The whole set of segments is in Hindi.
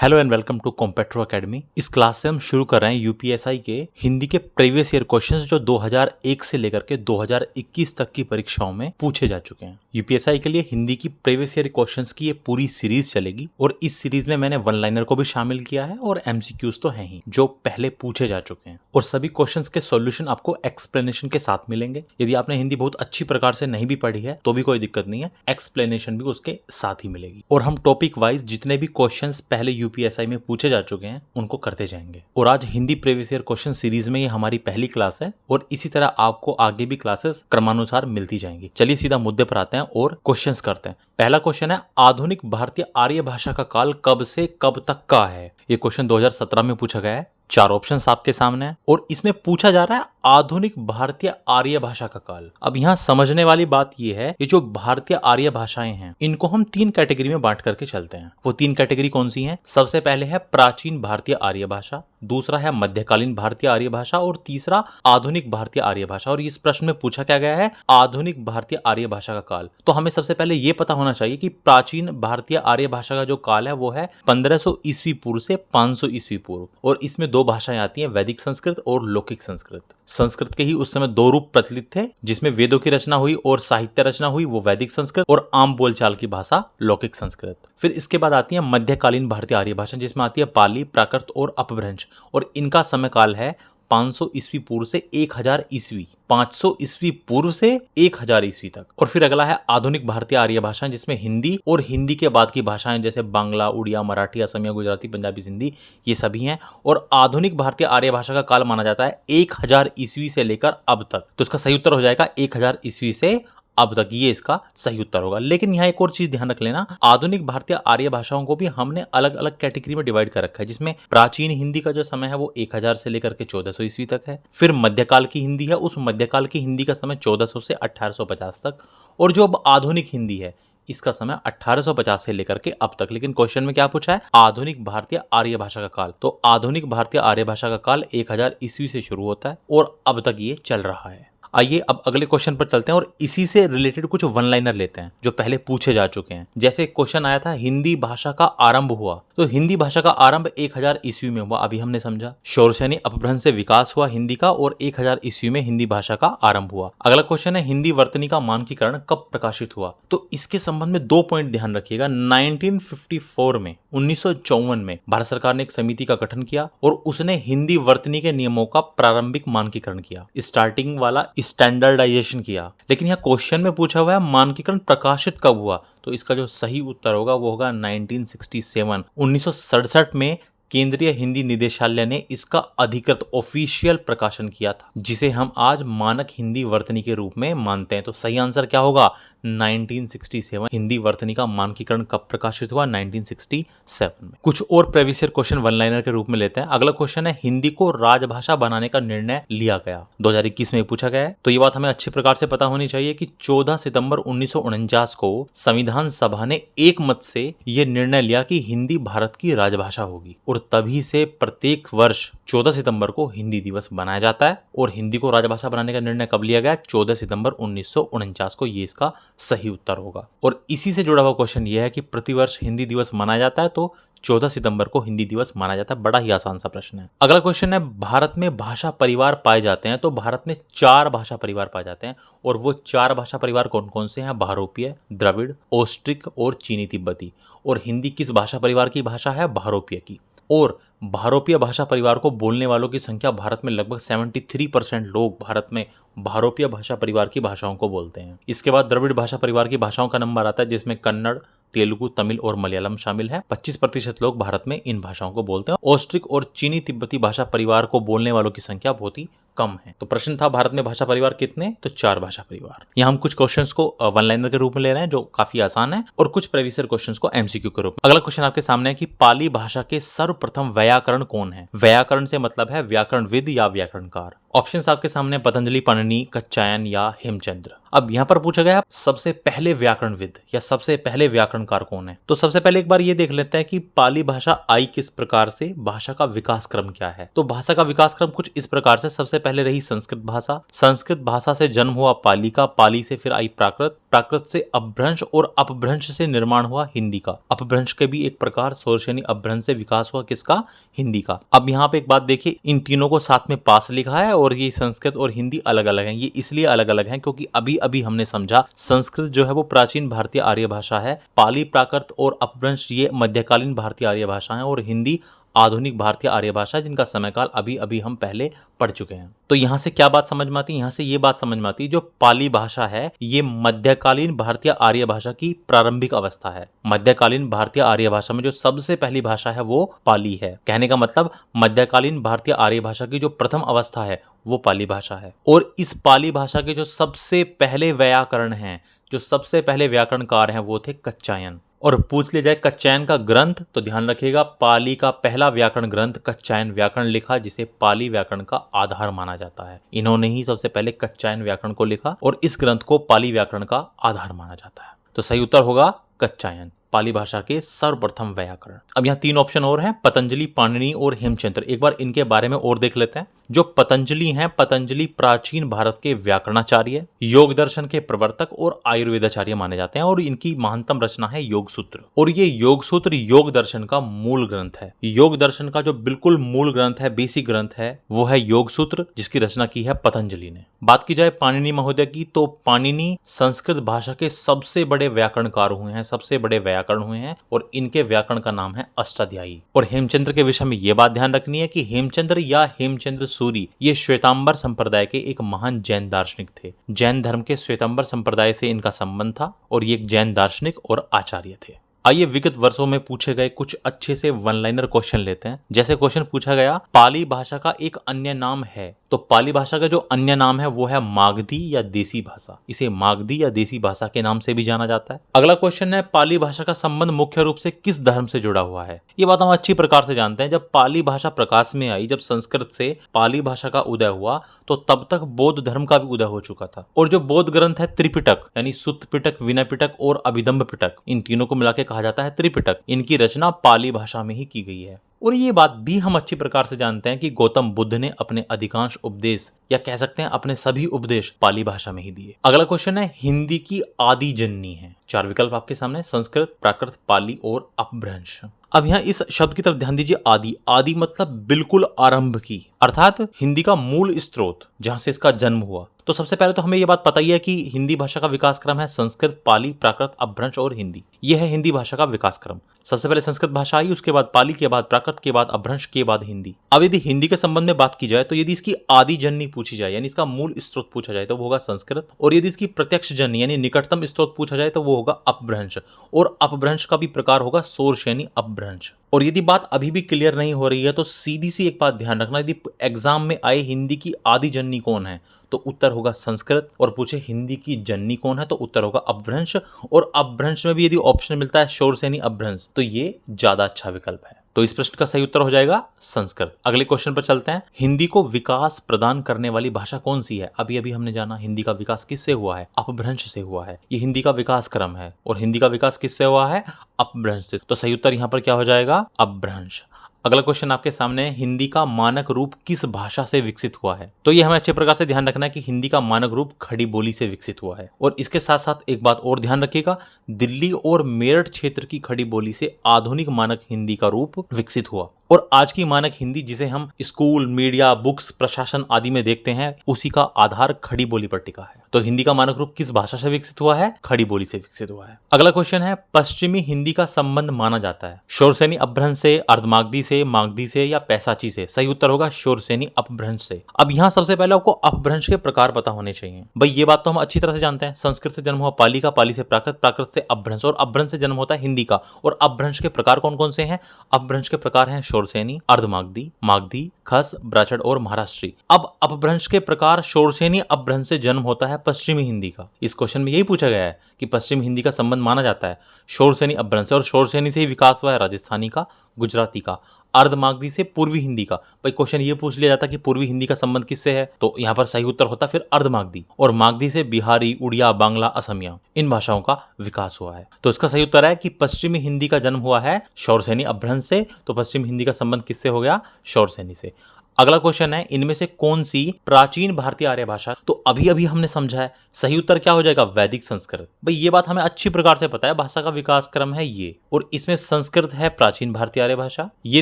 Hello and welcome to Competro academy. इस क्लास से हम शुरू कर रहे हैं यूपीएसआई के हिंदी के प्रीवियस ईयर क्वेश्चंस जो 2001 से लेकर के 2021 तक की परीक्षाओं में पूछे जा चुके हैं। यूपीएसआई के लिए हिंदी की प्रीवियस ईयर क्वेश्चंस की ये पूरी सीरीज चलेगी और इस सीरीज में मैंने वन लाइनर को भी शामिल किया है और एमसीक्यूज तो हैं ही जो पहले पूछे जा चुके हैं, और सभी क्वेश्चंस के सॉल्यूशन आपको एक्सप्लेनेशन के साथ मिलेंगे। यदि आपने हिंदी बहुत अच्छी प्रकार से नहीं भी पढ़ी है तो भी कोई दिक्कत नहीं है, एक्सप्लेनेशन भी उसके साथ ही मिलेगी। और हम टॉपिक वाइज जितने भी क्वेश्चंस पहले यूपीएसआई में पूछे जा चुके हैं उनको करते जाएंगे। और आज Hindi previous year question series में ये हमारी पहली क्लास है और इसी तरह आपको आगे भी क्लासेस क्रमानुसार मिलती जाएंगी। चलिए सीधा मुद्दे पर आते हैं और क्वेश्चंस करते हैं। पहला क्वेश्चन है, आधुनिक भारतीय आर्य भाषा का काल कब से कब तक का है? ये क्वेश्चन 2017 में पूछा गया है। चार ऑप्शंस आपके सामने हैं और इसमें पूछा जा रहा है आधुनिक भारतीय आर्य भाषा का काल। अब यहाँ समझने वाली बात यह है, ये जो भारतीय आर्य भाषाएं हैं इनको हम तीन कैटेगरी में बांट करके चलते हैं। वो तीन कैटेगरी कौन सी हैं? सबसे पहले है प्राचीन भारतीय आर्य भाषा, दूसरा है मध्यकालीन भारतीय आर्य भाषा और तीसरा आधुनिक भारतीय आर्य भाषा। और इस प्रश्न में पूछा क्या गया है? आधुनिक भारतीय आर्य भाषा का काल। तो हमें सबसे पहले ये पता होना चाहिए कि प्राचीन भारतीय आर्य भाषा का जो काल है वो है 1500 ईस्वी पूर्व से 500 ईस्वी पूर्व, और इसमें दो भाषाएं आती हैं, वैदिक संस्कृत और लौकिक संस्कृत। संस्कृत के ही उस समय दो रूप प्रचलित थे, जिसमें वेदों की रचना हुई और साहित्य रचना हुई, वो वैदिक संस्कृत, और आम बोलचाल की भाषा लौकिक संस्कृत। फिर इसके बाद आती है मध्यकालीन भारतीय आर्य भाषा, जिसमें आती है पाली, प्राकृत और अपभ्रंश, और इनका समय काल है 500 ईस्वी पूर्व से 1000 ईस्वी, 500 ईस्वी पूर्व से 1000 ईस्वी तक। और फिर अगला है आधुनिक भारतीय आर्य भाषा, जिसमें हिंदी और हिंदी के बाद की भाषाएं जैसे बांग्ला, उड़िया, मराठी, असमिया, गुजराती, पंजाबी, सिंधी, ये सभी हैं। और आधुनिक भारतीय आर्य भाषा का काल माना जाता है 1000 ईस्वी से लेकर अब तक। तो इसका सही उत्तर हो जाएगा 1000 ईस्वी से अब तक, ये इसका सही उत्तर होगा। लेकिन यहाँ एक और चीज ध्यान रख लेना, आधुनिक भारतीय आर्य भाषाओं को भी हमने अलग अलग कैटेगरी में डिवाइड कर रखा है, जिसमें प्राचीन हिंदी का जो समय है वो 1000 से लेकर के 1400 ईस्वी तक है। फिर मध्यकाल की हिंदी है, उस मध्यकाल की हिंदी का समय 1400 से 1850 तक, और जो अब आधुनिक हिंदी है इसका समय 1850 से लेकर के अब तक। लेकिन क्वेश्चन में क्या पूछा है? आधुनिक भारतीय आर्य भाषा का काल। तो आधुनिक भारतीय आर्य भाषा का काल 1000 ईस्वी से शुरू होता है और अब तक ये चल रहा है। आइए अब अगले क्वेश्चन पर चलते हैं और इसी से रिलेटेड कुछ वन लाइनर लेते हैं जो पहले पूछे जा चुके हैं। जैसे क्वेश्चन आया था, हिंदी भाषा का आरंभ हुआ, तो हिंदी भाषा का आरंभ 1000 ईस्वी में हुआ, अभी हमने समझा। शौरसेनी अपभ्रंश से विकास हुआ हिंदी का और 1000 ईस्वी में हिंदी भाषा का आरंभ हुआ। अगला क्वेश्चन है, हिंदी वर्तनी का मानकीकरण कब प्रकाशित हुआ? तो इसके संबंध में 2 पॉइंट ध्यान रखिएगा। 1954 में, 1954 में भारत सरकार ने एक समिति का गठन किया और उसने हिंदी वर्तनी के नियमों का प्रारंभिक मानकीकरण किया, स्टार्टिंग वाला स्टैंडर्डाइजेशन किया। लेकिन यहाँ क्वेश्चन में पूछा हुआ है मानकीकरण प्रकाशित कब हुआ, तो इसका जो सही उत्तर होगा वो होगा 1967, 1967 में केंद्रीय हिंदी निदेशालय ने इसका अधिकृत ऑफिशियल प्रकाशन किया था, जिसे हम आज मानक हिंदी वर्तनी के रूप में मानते हैं। तो सही आंसर क्या होगा? 1967। हिंदी वर्तनी का मानकीकरण कब प्रकाशित हुआ? 1967 में। कुछ और previous year question one liner के रूप में लेते हैं। अगला क्वेश्चन है, हिंदी को राजभाषा बनाने का निर्णय लिया गया, 2021 में पूछा गया है। तो ये बात हमें अच्छी प्रकार से पता होनी चाहिए कि 14 सितंबर 1949 को संविधान सभा ने एक मत से यह निर्णय लिया कि हिंदी भारत की राजभाषा होगी, और तभी से प्रत्येक वर्ष 14 सितंबर को हिंदी दिवस मनाया जाता है। और हिंदी को राजभाषा बनाने का निर्णय कब लिया गया? 14 सितंबर 1949 को, ये इसका सही उत्तर होगा। और इसी से जुड़ा हुआ क्वेश्चन ये है कि प्रतिवर्ष हिंदी दिवस मनाया जाता है, तो 14 सितंबर को हिंदी दिवस माना जाता है। बड़ा ही आसान सा प्रश्न है। अगला क्वेश्चन है, भारत में भाषा परिवार पाए जाते हैं, तो भारत में 4 भाषा परिवार पाए जाते हैं, और वो 4 भाषा परिवार कौन कौन से हैं? भारोपीय, द्रविड़, ऑस्ट्रिक और चीनी तिब्बती। और हिंदी किस भाषा परिवार की भाषा है? भारोपीय की। और भारोपीय भाषा परिवार को बोलने वालों की संख्या भारत में लगभग 73% लोग भारत में भारोपीय भाषा परिवार की भाषाओं को बोलते हैं। इसके बाद द्रविड़ भाषा परिवार की भाषाओं का नंबर आता है, जिसमें कन्नड़, तेलुगु, तमिल और मलयालम शामिल है। 25% लोग भारत में इन भाषाओं को बोलते हैं। ऑस्ट्रिक और चीनी तिब्बती भाषा परिवार को बोलने वालों की संख्या बहुत ही कम है। तो प्रश्न था, भारत में भाषा परिवार कितने? तो 4 भाषा परिवार। यहाँ हम कुछ क्वेश्चंस को वन लाइनर के रूप में ले रहे हैं जो काफी आसान है, और कुछ प्रीवियस ईयर क्वेश्चंस को एमसीक्यू के रूप में। अगला क्वेश्चन आपके सामने है कि पाली भाषा के सर्वप्रथम व्याकरण कौन है? व्याकरण से मतलब है व्याकरणविद या व्याकरणकार। ऑप्शंस आपके सामने पतंजलि, पाणिनि, कच्चायन या हेमचंद्र। अब यहाँ पर पूछा गया सबसे पहले व्याकरणविद या सबसे पहले व्याकरणकार कौन है। तो सबसे पहले एक बार ये देख लेते हैं कि पाली भाषा आई किस प्रकार से, भाषा का विकास क्रम क्या है। तो भाषा का विकास क्रम कुछ इस प्रकार से, सबसे पहले रही संस्कृत भाषा, संस्कृत भाषा से जन्म हुआ पाली का, पाली से फिर आई प्राकृत, प्राकृत से अपभ्रंश और अपभ्रंश से निर्माण हुआ हिंदी का। अपभ्रंश के भी एक प्रकार सोर्स यानी अपभ्रंश से विकास हुआ किसका, हिंदी का। अब यहाँ पे एक बात देखिए, इन तीनों को साथ में पास लिखा है और ये संस्कृत और हिंदी अलग अलग हैं। ये इसलिए अलग अलग हैं क्योंकि अभी अभी हमने समझा संस्कृत जो है वो प्राचीन भारतीय आर्य भाषा है, पाली, प्राकृत और अपभ्रंश ये मध्यकालीन भारतीय आर्य भाषा है और हिंदी आधुनिक भारतीय आर्य भाषा जिनका समयकाल अभी अभी हम पहले पढ़ चुके हैं। तो यहाँ से क्या बात समझ में आती है, यहाँ से ये बात समझ में आती है जो पाली भाषा है ये मध्यकालीन भारतीय आर्य भाषा की प्रारंभिक अवस्था है। मध्यकालीन भारतीय आर्य भाषा में जो सबसे पहली भाषा है वो पाली है। कहने का मतलब मध्यकालीन भारतीय आर्य भाषा की जो प्रथम अवस्था है वो पाली भाषा है। और इस पाली भाषा के जो सबसे पहले व्याकरण हैं, जो सबसे पहले व्याकरणकार हैं वो थे कच्चायन। और पूछ लिया जाए कच्चायन का ग्रंथ तो ध्यान रखिएगा पाली का पहला व्याकरण ग्रंथ कच्चायन व्याकरण लिखा जिसे पाली व्याकरण का आधार माना जाता है। इन्होंने ही सबसे पहले कच्चायन व्याकरण को लिखा और इस ग्रंथ को पाली व्याकरण का आधार माना जाता है। तो सही उत्तर होगा कच्चायन, पाली भाषा के सर्वप्रथम व्याकरण। अब यहाँ तीन ऑप्शन और हैं, पतंजलि, पाणिनि और हेमचंद्र। एक बार इनके बारे में और देख लेते हैं। जो पतंजलि हैं, पतंजलि प्राचीन भारत के व्याकरणाचार्य, योग दर्शन के प्रवर्तक और आयुर्वेदाचार्य माने जाते हैं और इनकी महानतम रचना है योग सूत्र। और ये योग सूत्र योग दर्शन का मूल ग्रंथ है। योग दर्शन का जो बिल्कुल मूल ग्रंथ है, बेसिक ग्रंथ है, वो है योग सूत्र जिसकी रचना की है पतंजलि ने। बात की जाए पाणिनि महोदय की तो पाणिनि संस्कृत भाषा के सबसे बड़े व्याकरणकार हुए हैं, सबसे बड़े व्याकरण हुए हैं और इनके व्याकरण का नाम है अष्टाध्यायी। और हेमचंद्र के विषय में यह बात ध्यान रखनी है कि हेमचंद्र या हेमचंद्र सूरी ये श्वेतांबर संप्रदाय के एक महान जैन दार्शनिक थे। जैन धर्म के श्वेतांबर संप्रदाय से इनका संबंध था और ये एक जैन दार्शनिक और आचार्य थे। आइए विगत वर्षों में पूछे गए कुछ अच्छे से वन लाइनर क्वेश्चन लेते हैं। जैसे क्वेश्चन पूछा गया पाली भाषा का एक अन्य नाम है, तो पाली भाषा का जो अन्य नाम है वो है मागधी या देसी भाषा। इसे मागधी या देसी भाषा के नाम से भी जाना जाता है। अगला क्वेश्चन है पाली भाषा का संबंध मुख्य रूप से किस धर्म से जुड़ा हुआ है। ये बात हम अच्छी प्रकार से जानते हैं। जब पाली भाषा प्रकाश में आई, जब संस्कृत से पाली भाषा का उदय हुआ तो तब तक बौद्ध धर्म का भी उदय हो चुका था। और जो बौद्ध ग्रंथ है त्रिपिटक यानी सुत्त पिटक, विनय पिटक और अभिधम्म पिटक, इन तीनों को मिलाकर कहा जाता है त्रिपिटक। इनकी रचना पाली भाषा में ही की गई है। और ये बात भी हम अच्छी प्रकार से जानते हैं कि गौतम बुद्ध ने अपने अधिकांश उपदेश या कह सकते हैं अपने सभी उपदेश पाली भाषा में ही दिए। अगला क्वेश्चन है हिंदी की आदि जननी है। चार विकल्प आपके सामने, संस्कृत, प्राकृत, पाली और अपभ्रंश। अब यहाँ इस शब्द की तरफ ध्यान दीजिए, आदि। आदि मतलब बिल्कुल आरंभ की, अर्थात हिंदी का मूल स्रोत जहां से इसका जन्म हुआ। तो सबसे पहले तो हमें यह बात पता ही है कि हिंदी भाषा का विकास क्रम है संस्कृत, पाली, प्राकृत, अपभ्रंश और हिंदी। यह है हिंदी भाषा का विकास क्रम। सबसे पहले संस्कृत भाषा आई, उसके बाद पाली, के बाद प्राकृत, के बाद अपभ्रंश, के बाद हिंदी। अब यदि हिंदी के संबंध में बात की जाए तो यदि इसकी आदि जननी पूछी जाए यानी इसका मूल स्रोत पूछा जाए तो वो होगा संस्कृत। और यदि इसकी प्रत्यक्ष जननी यानी निकटतम स्रोत पूछा जाए तो वो होगा अपभ्रंश। और अपभ्रंश का भी प्रकार होगा सोर्स यानी अपभ्रंश। और यदि बात अभी भी क्लियर नहीं हो रही है तो सीधी सी एक बात ध्यान रखना, यदि एग्जाम में आए हिंदी की आदि जननी कौन है तो उत्तर होगा संस्कृत, और पूछे हिंदी की जननी कौन है तो उत्तर होगा अपभ्रंश। और अपभ्रंश में भी यदि ऑप्शन मिलता है शोर यानी अपभ्रंश तो ये ज्यादा अच्छा विकल्प है। तो इस प्रश्न का सही उत्तर हो जाएगा संस्कृत। अगले क्वेश्चन पर चलते हैं। हिंदी को विकास प्रदान करने वाली भाषा कौन सी है। अभी अभी हमने जाना हिंदी का विकास किससे हुआ है, अपभ्रंश से हुआ है। ये हिंदी का विकास क्रम है और हिंदी का विकास किससे हुआ है, अपभ्रंश से। तो सही उत्तर यहाँ पर क्या हो जाएगा, अपभ्रंश। अगला क्वेश्चन आपके सामने, हिंदी का मानक रूप किस भाषा से विकसित हुआ है। तो ये हमें अच्छे प्रकार से ध्यान रखना है कि हिंदी का मानक रूप खड़ी बोली से विकसित हुआ है। और इसके साथ साथ एक बात और ध्यान रखिएगा, दिल्ली और मेरठ क्षेत्र की खड़ी बोली से आधुनिक मानक हिंदी का रूप विकसित हुआ। और आज की मानक हिंदी जिसे हम स्कूल, मीडिया, बुक्स, प्रशासन आदि में देखते हैं, उसी का आधार खड़ी बोली पर टिका है। तो हिंदी का मानक रूप किस भाषा से विकसित हुआ है, खड़ी बोली से विकसित हुआ है। अगला क्वेश्चन है, पश्चिमी हिंदी का संबंध माना जाता है शोरसेनी अपभ्रंश से, अर्धमागधी से, मागधी से या पैसाची से। सही उत्तर होगा शोरसेनी अपभ्रंश से। अब यहाँ सबसे पहले आपको अपभ्रंश के प्रकार पता होने चाहिए। भाई ये बात तो हम अच्छी तरह से जानते हैं, संस्कृत से जन्म हुआ पाली का, पाली से प्राकृत, प्राकृत से अपभ्रंश और अपभ्रंश से जन्म होता है हिंदी का। और अपभ्रंश के प्रकार कौन कौन से हैं, अपभ्रंश के प्रकार हैं शोरसेनी, अर्धमागधी, मागधी, खस, ब्राचड़ और महाराष्ट्री। अब अपभ्रंश के प्रकार शोरसेनी अपभ्रंश से जन्म होता है पश्चिमी हिंदी का। इस क्वेश्चन में यही पूछा गया है कि पश्चिमी हिंदी का संबंध माना जाता है शोरसेनी अपभ्रंश से, और शोरसेनी से ही विकास हुआ है राजस्थानी का, गुजराती का। अर्धमागधी से पूर्वी हिंदी का। भाई क्वेश्चन ये पूछ लिया जाता कि पूर्वी हिंदी का संबंध किससे है, तो यहाँ पर सही उत्तर होता फिर अर्धमागधी। और मागधी से बिहारी, उड़िया, बांग्ला, असमिया इन भाषाओं का विकास हुआ है। तो इसका सही उत्तर है कि पश्चिमी हिंदी का जन्म हुआ है शौरसेनी अपभ्रंश से। तो पश्चिमी हिंदी का संबंध किससे हो गया? शौरसेनी से। अगला क्वेश्चन है, इनमें से कौन सी प्राचीन भारतीय आर्य भाषा? तो अभी अभी हमने समझा है, सही उत्तर क्या हो जाएगा? वैदिक संस्कृत। भाई ये बात हमें अच्छी प्रकार से पता है, भाषा का विकास क्रम है ये, और इसमें संस्कृत है प्राचीन भारतीय आर्य भाषा, ये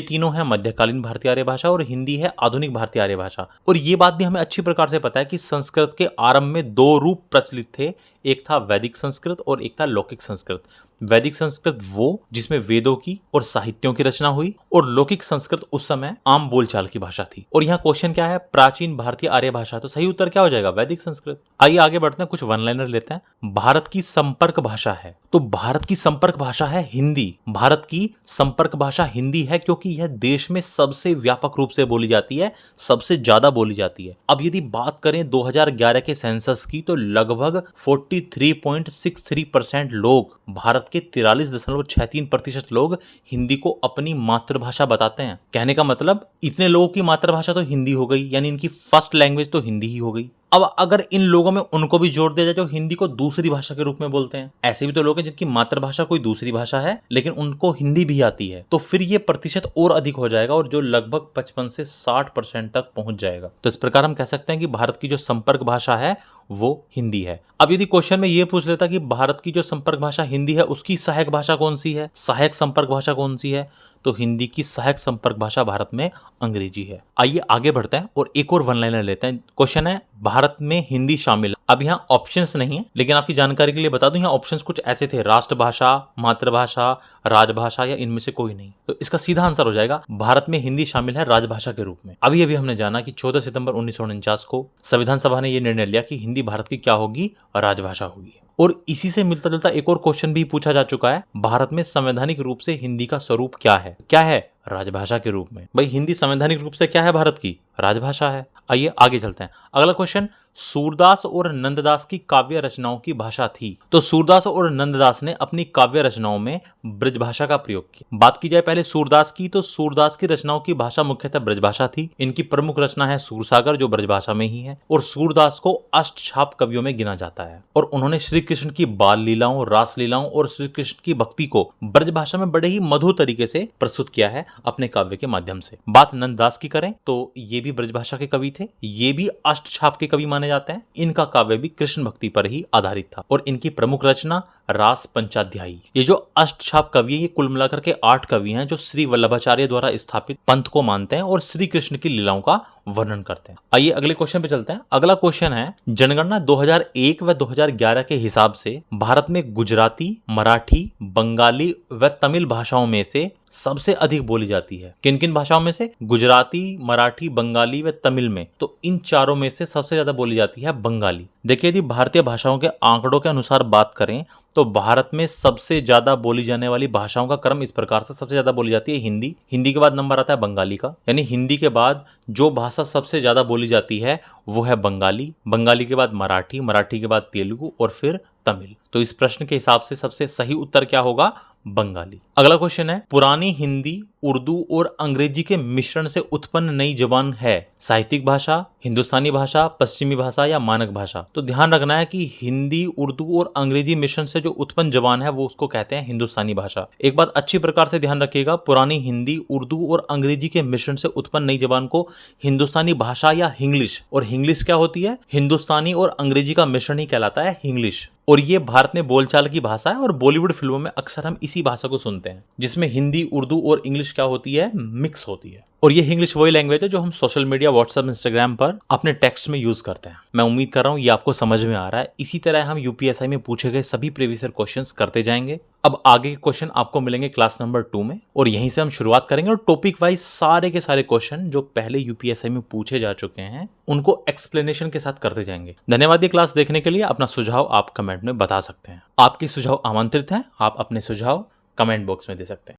तीनों है मध्यकालीन भारतीय आर्य भाषा, और हिंदी है आधुनिक भारतीय आर्य भाषा। और ये बात भी हमें अच्छी प्रकार से पता है कि संस्कृत के आरंभ में दो रूप प्रचलित थे, एक था वैदिक संस्कृत और एक था लौकिक संस्कृत। वैदिक संस्कृत वो जिसमें वेदों की और साहित्यों की रचना हुई, और लौकिक संस्कृत उस समय आम बोलचाल की भाषा थी। और यहाँ क्वेश्चन क्या है? प्राचीन भारतीय आर्य भाषा। तो सही उत्तर क्या हो जाएगा? वैदिक संस्कृत। आइए आगे बढ़ते हैं, कुछ वन लाइनर लेते हैं। भारत की संपर्क भाषा है, तो भारत की संपर्क भाषा है हिंदी। भारत की संपर्क भाषा हिंदी है क्योंकि यह देश में सबसे व्यापक रूप से बोली जाती है, सबसे ज्यादा बोली जाती है। अब यदि बात करें 2011 के सेंसस की, तो लगभग 43.63% लोग, भारत के 43.63% लोग हिंदी को अपनी मातृभाषा बताते हैं। कहने का मतलब इतने लोगों की मातृभाषा तो हिंदी हो गई, यानी इनकी फर्स्ट लैंग्वेज तो हिंदी ही हो गई। अब अगर इन लोगों में उनको भी जोड़ दिया जाए जो हिंदी को दूसरी भाषा के रूप में बोलते हैं, ऐसे भी तो लोग हैं जिनकी मातृभाषा कोई दूसरी भाषा है लेकिन उनको हिंदी भी आती है, तो फिर ये प्रतिशत और अधिक हो जाएगा, और जो लगभग 55 से 60% तक पहुंच जाएगा। तो इस प्रकार हम कह सकते हैं कि भारत की जो संपर्क भाषा है वो हिंदी है। अब यदि क्वेश्चन में ये पूछ लेता कि भारत की जो संपर्क भाषा हिंदी है उसकी सहायक भाषा कौन सी है, सहायक संपर्क भाषा कौन सी है, तो हिंदी की सहायक संपर्क भाषा भारत में अंग्रेजी है। आइए आगे बढ़ते हैं और एक और वन लाइनर लेते हैं। क्वेश्चन है, भारत में हिंदी शामिल। अब यहाँ ऑप्शंस नहीं है, लेकिन आपकी जानकारी के लिए बता दूं, यहाँ ऑप्शंस कुछ ऐसे थे: राष्ट्रभाषा, मातृभाषा, राजभाषा, या इनमें से कोई नहीं। तो इसका सीधा आंसर हो जाएगा भारत में हिंदी शामिल है राजभाषा के रूप में। अभी अभी हमने जाना कि 14 सितंबर 1949 को संविधान सभा ने यह निर्णय लिया कि हिंदी भारत की क्या होगी? राजभाषा होगी। और इसी से मिलता जुलता एक और क्वेश्चन भी पूछा जा चुका है, भारत में संवैधानिक रूप से हिंदी का स्वरूप क्या है? क्या है? राजभाषा के रूप में। भाई हिंदी संवैधानिक रूप से क्या है? भारत की राजभाषा है। आइए आगे चलते हैं। अगला क्वेश्चन, सूरदास और नंददास की काव्य रचनाओं की भाषा थी। तो सूरदास और नंददास ने अपनी काव्य रचनाओं में ब्रजभाषा का प्रयोग किया। बात की जाए पहले सूरदास की, तो सूरदास की रचनाओं की भाषा मुख्यतः ब्रजभाषा थी। इनकी प्रमुख रचना है सूरसागर, जो ब्रजभाषा में ही है, और सूरदास को अष्टछाप कवियों में गिना जाता है। और उन्होंने श्री कृष्ण की बाल लीलाओं, रास लीलाओं और श्री कृष्ण की भक्ति को ब्रजभाषा में बड़े ही मधुर तरीके से प्रस्तुत किया है अपने काव्य के माध्यम से। बात नंददास की करें तो ये भी ब्रजभाषा के कवि थे, ये भी अष्टछाप के कवि माने जाते हैं। इनका काव्य भी कृष्ण भक्ति पर ही आधारित था, और इनकी प्रमुख रचना रास पंचाध्यायी। ये जो अष्टछाप कवि है, ये कुल मिलाकर के 8 कवि हैं जो श्री वल्लभाचार्य द्वारा स्थापित पंथ को मानते हैं और श्री कृष्ण की लीलाओं का वर्णन करते हैं। आइए अगले क्वेश्चन पे चलते हैं। अगला क्वेश्चन है, जनगणना 2001 व 2011 के हिसाब से भारत में गुजराती, मराठी, बंगाली व तमिल भाषाओं में से सबसे अधिक बोली जाती है। किन किन भाषाओं में से? गुजराती, मराठी, बंगाली व तमिल में। तो इन चारों में से सबसे ज्यादा बोली जाती है बंगाली। देखिए, यदि भारतीय भाषाओं के आंकड़ों के अनुसार बात करें तो भारत में सबसे ज्यादा बोली जाने वाली भाषाओं का क्रम इस प्रकार से: सबसे ज्यादा बोली जाती है हिंदी, हिंदी के बाद नंबर आता है बंगाली का, यानी हिंदी के बाद जो भाषा सबसे ज्यादा बोली जाती है वो है बंगाली, बंगाली के बाद मराठी, मराठी के बाद तेलुगु और फिर तमिल। तो इस प्रश्न के हिसाब से सबसे सही उत्तर क्या होगा? बंगाली। अगला क्वेश्चन है, पुरानी हिंदी, उर्दू और अंग्रेजी के मिश्रण से उत्पन्न नई जबान है साहित्यिक भाषा, हिंदुस्तानी भाषा, पश्चिमी भाषा या मानक भाषा? तो ध्यान रखना है कि हिंदी, उर्दू और अंग्रेजी मिश्रण से जो उत्पन्न जबान है वो उसको कहते हैं हिंदुस्तानी भाषा। एक बात अच्छी प्रकार से ध्यान रखिएगा, पुरानी हिंदी, उर्दू और अंग्रेजी के मिश्रण से उत्पन्न नई जबान को हिंदुस्तानी भाषा या हिंग्लिश, और हिंग्लिश क्या होती है? हिंदुस्तानी और अंग्रेजी का मिश्रण ही कहलाता है हिंग्लिश। और ये भारत में बोलचाल की भाषा है, और बॉलीवुड फिल्मों में अक्सर हम इसी भाषा को सुनते हैं, जिसमें हिंदी, उर्दू और इंग्लिश क्या होती है? मिक्स होती है। और ये इंग्लिश वही लैंग्वेज है जो हम सोशल मीडिया, व्हाट्सएप, इंस्टाग्राम पर अपने टेक्स्ट में यूज करते हैं। मैं उम्मीद कर रहा हूँ ये आपको समझ में आ रहा है। इसी तरह हम यूपीएसआई में पूछे गए सभी प्रीवियस ईयर क्वेश्चंस करते जाएंगे। अब आगे के क्वेश्चन आपको मिलेंगे क्लास नंबर 2 में, और यहीं से हम शुरुआत करेंगे, और टॉपिक वाइज सारे के सारे क्वेश्चन जो पहले यूपीएसआई में पूछे जा चुके हैं उनको एक्सप्लेनेशन के साथ करते जाएंगे। धन्यवाद ये क्लास देखने के लिए। अपना सुझाव आप कमेंट में बता सकते हैं। आपके सुझाव आमंत्रित हैं, आप अपने सुझाव कमेंट बॉक्स में दे सकते हैं।